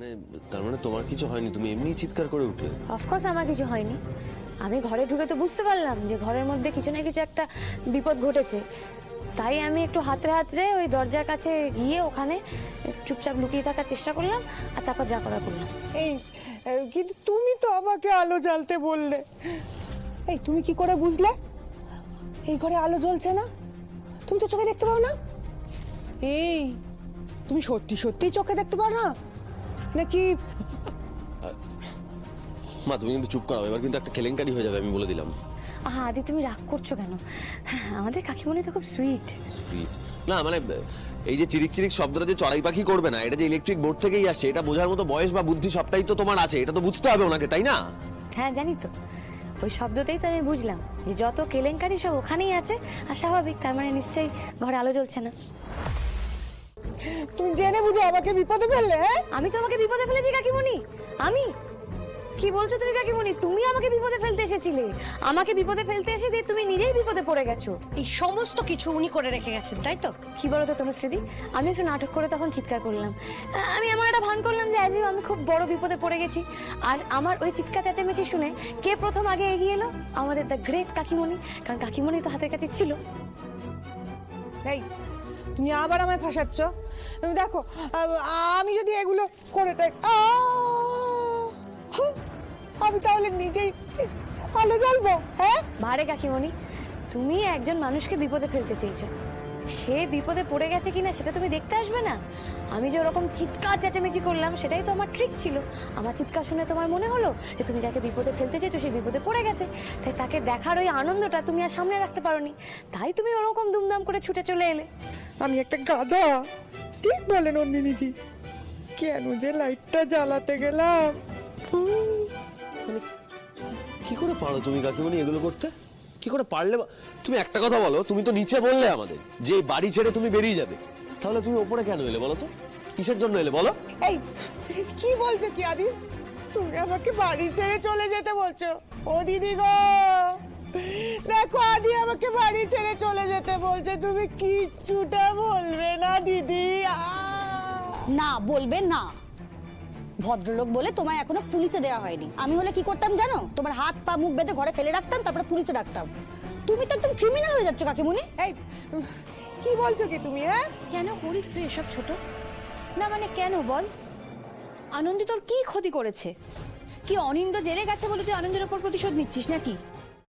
মানে তার মানে তোমার কিছু হয়নি, তুমি এমনি চিৎকার করে উঠলে? অফকোর্স আমার কিছু হয়নি। আমি ঘরে ঢুকে তো বুঝতে পারলাম যে ঘরের মধ্যে কিছু না কিছু একটা বিপদ ঘটেছে, তাই আমি একটু হাতড়ে হাতড়ে ওই দরজার কাছে গিয়ে ওখানে চুপচাপ লুকিয়ে থাকার চেষ্টা করলাম, আর তারপর যা করার করলাম। এই কিন্তু তুমি তো আমাকে আলো জ্বালতে বললে। এই তুমি কি করে বুঝলে এই ঘরে আলো জ্বলছে না? তুমি তো চোখে দেখতে পাও না। এই তুমি সত্যি সত্যি চোখে দেখতে পাও না নাকি? মা তুমি কিন্তু চুপ করাও, এবার কিন্তু একটা কেলেঙ্কারি হয়ে যাবে, আমি বলে দিলাম। আহা আদি, তুমি রাগ করছো কেন? আমাদের কাকিমণি তো খুব সুইট। না মানে এই যে চিরিক চিরিক শব্দটা যে চড়াই পাখি করবে না, এটা যে ইলেকট্রিক বোর্ড থেকেই আসছে, এটা বোঝার মতো বয়স বা বুদ্ধি সবটাই তো তোমার আছে, এটা তো বুঝতে হবে ওনাকে, তাই না? হ্যাঁ জানি তো, ওই শব্দতেই তো আমি বুঝলাম যে যত কেলেঙ্কারি সব ওখানেই আছে, আর স্বাভাবিক, তার মানে নিশ্চয়ই ঘরে আলো জ্বলছে না। তুমি জেনে বুঝে আমাকে বিপদে ফেললে। হ্যাঁ, আমি তোমাকে বিপদে ফেলেছি কাকিমণি? আমি কি বলছো তুমি কাকিমণি? তুমি আমাকে বিপদে ফেলতে এসেছিলে, আমাকে বিপদে ফেলতে এসে দিয়ে তুমি নিজেই বিপদে পড়ে গেছো। এই সমস্ত কিছু উনি করে রেখে গেছেন, তাই তো? কি বলো তো তনুশ্রীদি, আমি একটু নাটক করে তখন চিৎকার করলাম, আমি এমন একটা ভান করলাম যে আজই আমি খুব বড় বিপদে পড়ে গেছি। আর আমার ওই চিৎকার চেঁচামেচি শুনে কে প্রথম আগে এগিয়ে এলো? আমাদের দ্য গ্রেট কাকিমণি, কারণ কাকিমণি তো হাতের কাছে ছিল। এই তুমি আবার আমায় ফাঁসাচ্ছ। দেখো আমি যদি এগুলো করে দেখ, আমি তাহলে নিজেই আলো জ্বালবো। হ্যাঁ বারে কাকিমণি, তুমি একজন মানুষকে বিপদে ফেলতে চেয়েছো, সে বিপদে পড়ে গেছে কিনা সেটা তুমি দেখতে আসবে না? আমি যে ওরকম চিৎকার চেঁচামেচি করলাম সেটাই তো আমার ট্রিক ছিল। আমার চিৎকার শুনে তোমার মনে হলো যে তুমি যাকে বিপদে ফেলতে চেয়েছো সে বিপদে পড়ে গেছে, তাই তাকে দেখার ওই আনন্দটা তুমি আর সামনে রাখতে পারোনি, তাই তুমি ওরকম দুমদাম করে ছুটে চলে এলে। আমি একটা গাধা, ঠিক বলেন নন্দিনীদি। কেন যে লাইটটা জ্বালাতে গেলাম। কি করে পারো তুমি কাকিমণি এগুলো করতে? কি করে পারলে? তুমি একটা কথা বলো, তুমি তো নিচে বললে আমাদের যে বাড়ি ছেড়ে তুমি বেরিয়ে যাবে, তাহলে তুমি ওপরে কেন এলে বলো তো? কিসের জন্য এলে বলো? এই কি বলছো কি আদি? তুমি আমাকে বাড়ি ছেড়ে চলে যেতে বলছো? ও দিদি গো, দেখো আদি আমাকে বাড়ি ছেড়ে চলে যেতে বলছে, তুমি কিচ্ছুটা বলবে না দিদি? না বলবে না, ভদ্রলোক বলে তোমায় এখনো পুলিশে দেওয়া হয়নি। আমি হলে কি করতাম জানো? তোমার হাত পা মুখ বেঁধে ঘরে ফেলে রাখতাম, তারপরে পুলিশে ডাকতাম। তুমি তো একদম ক্রিমিনাল হয়ে যাচ্ছ কাকিমুনি। এই কি বলছো কি তুমি? হ্যাঁ কেন করিস তুই এসব ছোট? না মানে কেন বল? আনন্দি তোর কি ক্ষতি করেছে? কি অনিন্দ জেলে গেছে বলে তুই আনন্দের উপর প্রতিশোধ নিচ্ছিস নাকি?